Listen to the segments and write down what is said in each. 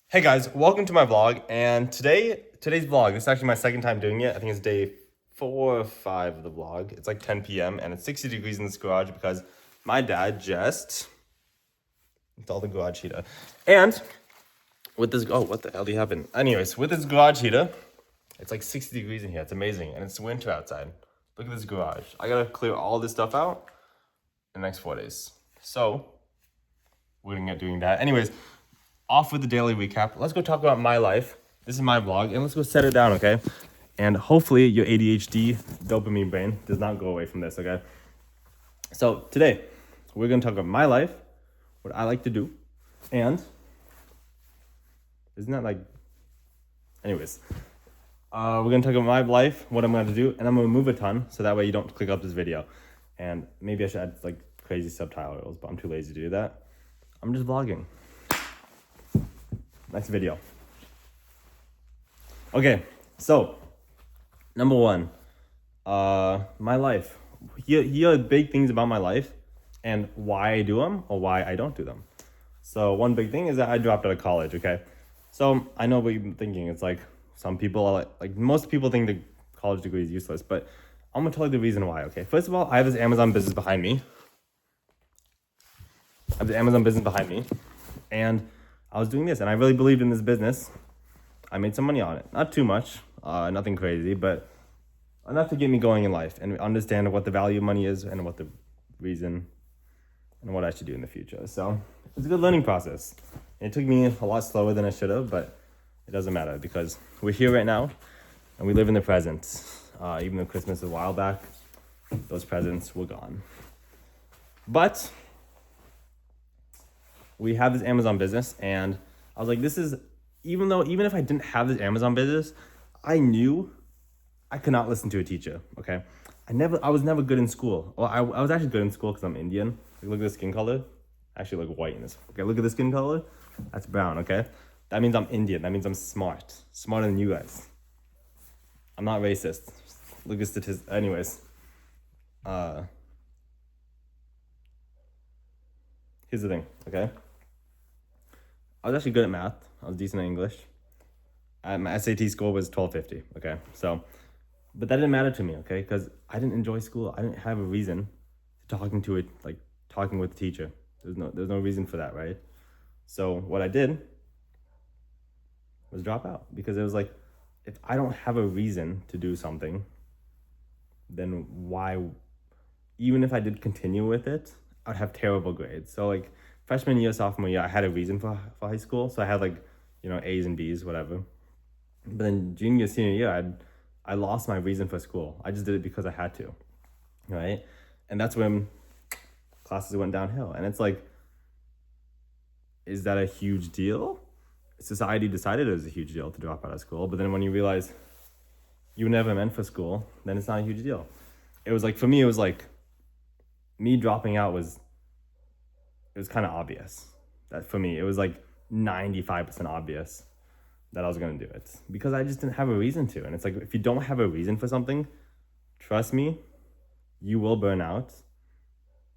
Hey guys, welcome to my vlog. And today's vlog, this is actually my second time doing it. I think it's day 4 or 5 of the vlog. It's like 10 p.m. and it's 60 degrees in this garage because my dad just installed the garage heater. And with this, oh, what the hell do you happen? Anyways, with this garage heater, it's like 60 degrees in here. It's amazing. And it's winter outside. Look at this garage. I gotta clear all this stuff out in the next 4 days. So we're gonna get doing that. Anyways, off with the daily recap. Let's go talk about my life. This is my vlog, and let's go set it down, okay? And hopefully your ADHD dopamine brain does not go away from this, okay? So today, we're gonna talk about my life, what I like to do, and isn't that like, anyways, we're gonna talk about my life, what I'm gonna do, and I'm gonna move a ton, so that way you don't click up this video. And maybe I should add like crazy subtitles, but I'm too lazy to do that. I'm just vlogging. Next video. Okay, so number one, my life. Here are big things about my life and why I do them or why I don't do them. So one big thing is that I dropped out of college, okay? So I know what you've been thinking. It's like some people are like most people think the college degree is useless, but I'm gonna tell you the reason why, okay? First of all, I have this Amazon business behind me. And I was doing this and I really believed in this business. I made some money on it. Not too much, nothing crazy, but enough to get me going in life and understand what the value of money is and what the reason and what I should do in the future. So it's a good learning process. It took me a lot slower than I should have, but it doesn't matter because we're here right now and we live in the present. Even though Christmas is a while back, those presents were gone. But we have this Amazon business and I was like, even if I didn't have this Amazon business, I knew I could not listen to a teacher, okay? I was never good in school. Well, I was actually good in school because I'm Indian. Like, look at the skin color. I actually look white in this. Okay, look at the skin color. That's brown, okay? That means I'm Indian. That means I'm smart. Smarter than you guys. I'm not racist. Look at statistics. Anyways. Here's the thing, okay? I was actually good at math. I was decent at English. My SAT score was 1250, okay? So, but that didn't matter to me, okay? Because I didn't enjoy school. I didn't have a reason to talking with the teacher. There's no reason for that, right? So what I did was drop out because it was like, if I don't have a reason to do something, then why, even if I did continue with it, I'd have terrible grades. So like freshman year, sophomore year, I had a reason for high school. So I had like, A's and B's, whatever. But then junior, senior year, I lost my reason for school. I just did it because I had to, right? And that's when classes went downhill. And it's like, is that a huge deal? Society decided it was a huge deal to drop out of school. But then when you realize you were never meant for school, then it's not a huge deal. It was like, for me, it was like me dropping out was kind of obvious. That for me, it was like 95% obvious that I was going to do it because I just didn't have a reason to. And it's like, if you don't have a reason for something, trust me, you will burn out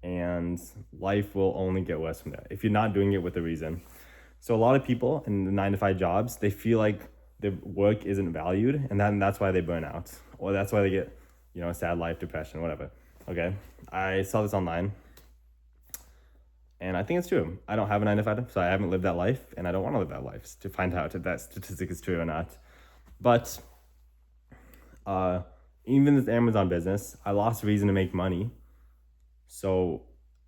and life will only get worse from there if you're not doing it with a reason. So a lot of people in the 9-to-5 jobs, they feel like their work isn't valued and that's why they burn out or that's why they get, sad life, depression, whatever. Okay. I saw this online and I think it's true. I don't have a 9-to-5, so I haven't lived that life, and I don't want to live that life to find out if that statistic is true or not. But even this Amazon business, I lost reason to make money. So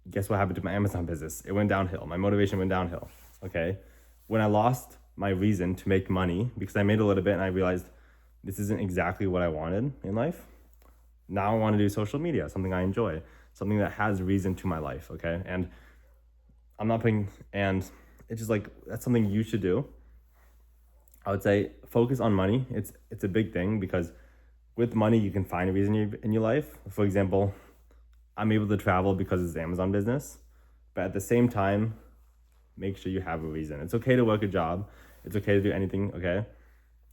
guess what happened to my Amazon business? It went downhill. My motivation went downhill, okay? When I lost my reason to make money, because I made a little bit and I realized this isn't exactly what I wanted in life. Now I want to do social media, something I enjoy, something that has reason to my life, okay? And and it's just like, that's something you should do. I would say focus on money. It's a big thing because with money, you can find a reason in your life. For example, I'm able to travel because it's Amazon business, but at the same time, make sure you have a reason. It's okay to work a job. It's okay to do anything, okay?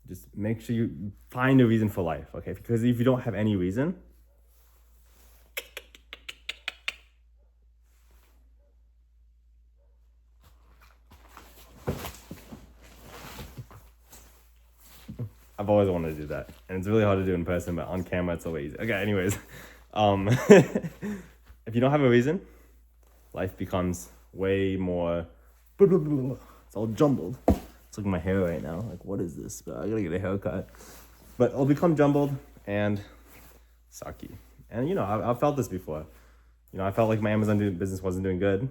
Just make sure you find a reason for life, okay? Because if you don't have any reason, I've always wanted to do that, and it's really hard to do in person, but on camera it's so easy. Okay, anyways, if you don't have a reason, life becomes way more. It's all jumbled. It's like my hair right now. Like, what is this? I gotta get a haircut. But it'll become jumbled and sucky. And I've felt this before. I felt like my Amazon business wasn't doing good, and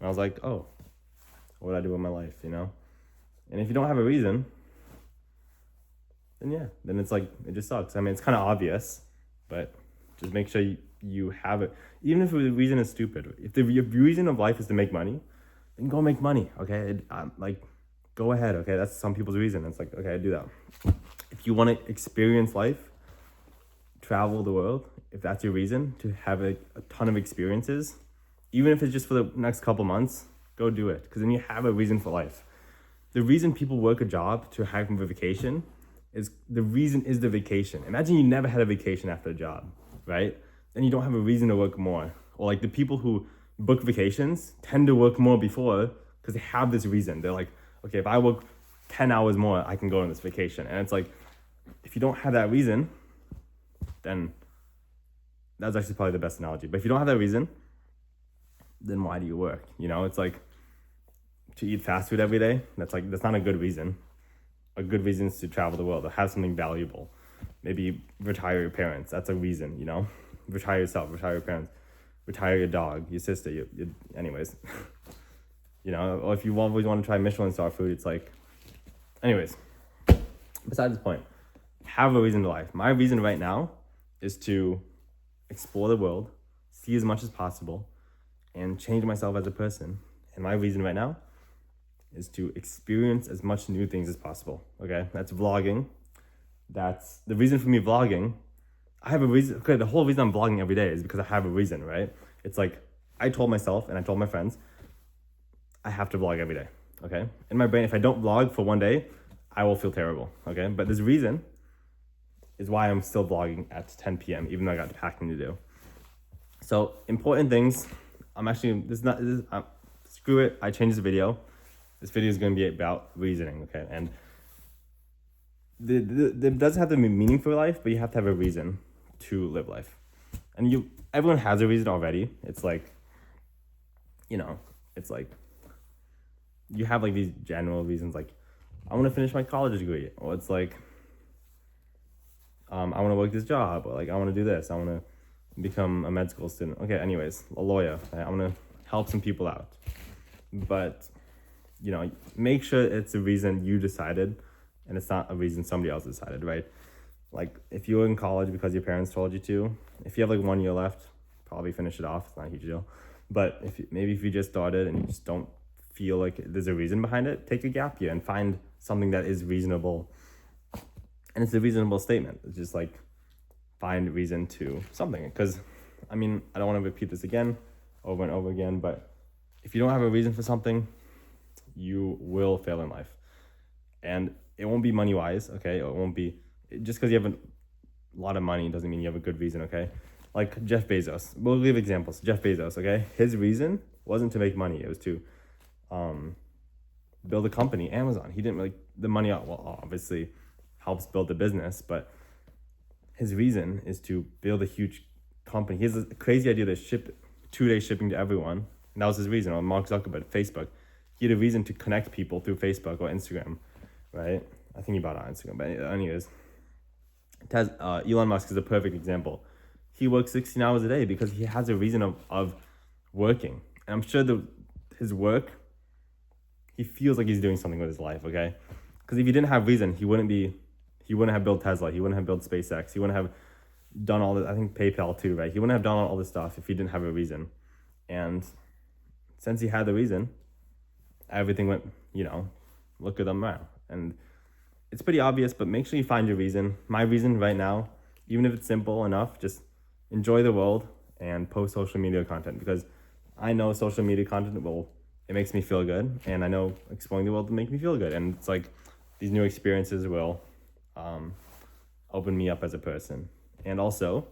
I was like, oh, what would I do with my life? And if you don't have a reason, then it's like, it just sucks. I mean, it's kind of obvious, but just make sure you have it. Even if the reason is stupid. If the reason of life is to make money, then go make money, okay? Go ahead, okay? That's some people's reason. It's like, okay, I do that. If you want to experience life, travel the world, if that's your reason, to have a ton of experiences, even if it's just for the next couple months, go do it. Because then you have a reason for life. The reason people work a job to hire from a vacation is the vacation. Imagine you never had a vacation after a job, right? Then you don't have a reason to work more. Or like the people who book vacations tend to work more before because they have this reason. They're like, okay, if I work 10 hours more, I can go on this vacation. And it's like, if you don't have that reason, then that's actually probably the best analogy. But if you don't have that reason, then why do you work? It's like to eat fast food every day. That's not a good reason. A good reason is to travel the world or have something valuable. Maybe retire your parents. That's a reason, Retire yourself, retire your parents, retire your dog, your sister, anyways. Or if you always want to try Michelin star food, it's like, anyways, besides the point, have a reason to life. My reason right now is to explore the world, see as much as possible, and change myself as a person. And my reason right now is to experience as much new things as possible. Okay, that's vlogging. That's the reason for me vlogging. I have a reason. Okay, the whole reason I'm vlogging every day is because I have a reason, right? It's like I told myself and I told my friends, I have to vlog every day. Okay, in my brain, if I don't vlog for one day, I will feel terrible. Okay, but this reason is why I'm still vlogging at 10 p.m. even though I got packing to do. So important things. Screw it. I changed the video. This video is going to be about reasoning, okay? And it doesn't have to be meaning for life, but you have to have a reason to live life. And everyone has a reason already. It's like, it's like you have like these general reasons, like I want to finish my college degree, or it's like I want to work this job, or like I want to do this. I want to become a med school student. Okay, anyways, a lawyer. Right? I want to help some people out, but make sure it's a reason you decided and it's not a reason somebody else decided, right? Like if you're in college because your parents told you to, if you have like 1 year left, probably finish it off. It's not a huge deal. But if you just started and you just don't feel like there's a reason behind it, take a gap year and find something that is reasonable. And it's a reasonable statement. It's just like find reason to something. Because I don't want to repeat this again over and over again, but if you don't have a reason for something, you will fail in life. And it won't be money wise, okay? Or it won't be just because you have a lot of money doesn't mean you have a good reason, okay? Like Jeff Bezos. We'll give examples. Jeff Bezos, okay? His reason wasn't to make money. It was to build a company, Amazon. He didn't the money, well, obviously helps build the business, but his reason is to build a huge company. He has a crazy idea to ship 2-day shipping to everyone. And that was his reason. Or Mark Zuckerberg, Facebook. He had a reason to connect people through Facebook or Instagram, right? I think he bought it on Instagram, but anyways. Elon Musk is a perfect example. He works 16 hours a day because he has a reason of working. And I'm sure his work, he feels like he's doing something with his life, okay? Because if he didn't have reason, he wouldn't have built Tesla. He wouldn't have built SpaceX. He wouldn't have done all this, I think PayPal too, right? He wouldn't have done all this stuff if he didn't have a reason. And since he had the reason, everything went, look at them now. And it's pretty obvious, but make sure you find your reason. My reason right now, even if it's simple enough, just enjoy the world and post social media content, because I know social media content it makes me feel good, and I know exploring the world will make me feel good. And it's like these new experiences will open me up as a person, and also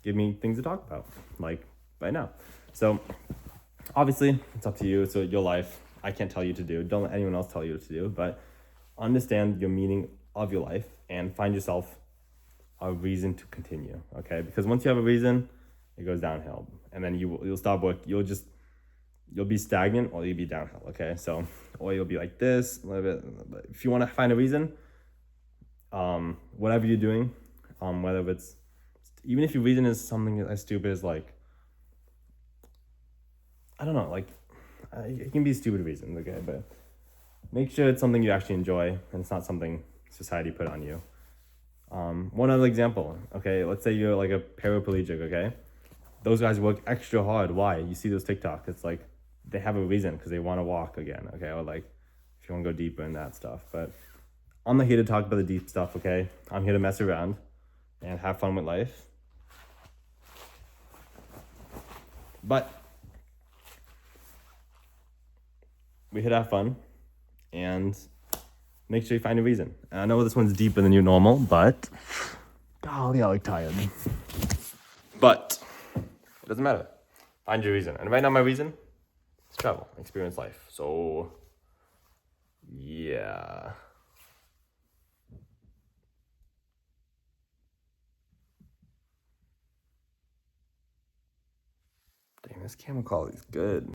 give me things to talk about, like right now. So obviously, it's up to you. It's your life. I can't tell you to do. Don't let anyone else tell you what to do. But understand your meaning of your life and find yourself a reason to continue. Okay, because once you have a reason, it goes downhill, and then you'll stop work. You'll be stagnant or you'll be downhill. Okay, so or you'll be like this a little bit. But if you want to find a reason, whatever you're doing, whether it's even if your reason is something as stupid as like, I don't know, like it can be stupid reasons, okay, but make sure it's something you actually enjoy and it's not something society put on you. One other example, okay, let's say you're like a paraplegic, okay, those guys work extra hard. Why? You see those TikTok, it's like they have a reason because they want to walk again, okay, or like if you want to go deeper in that stuff. But I'm not here to talk about the deep stuff, okay? I'm here to mess around and have fun with life. But we here to have fun and make sure you find a reason. And I know this one's deeper than your normal, but golly, I look tired. But it doesn't matter. Find your reason. And right now my reason is travel, experience life. So yeah. Dang, this camera quality is good.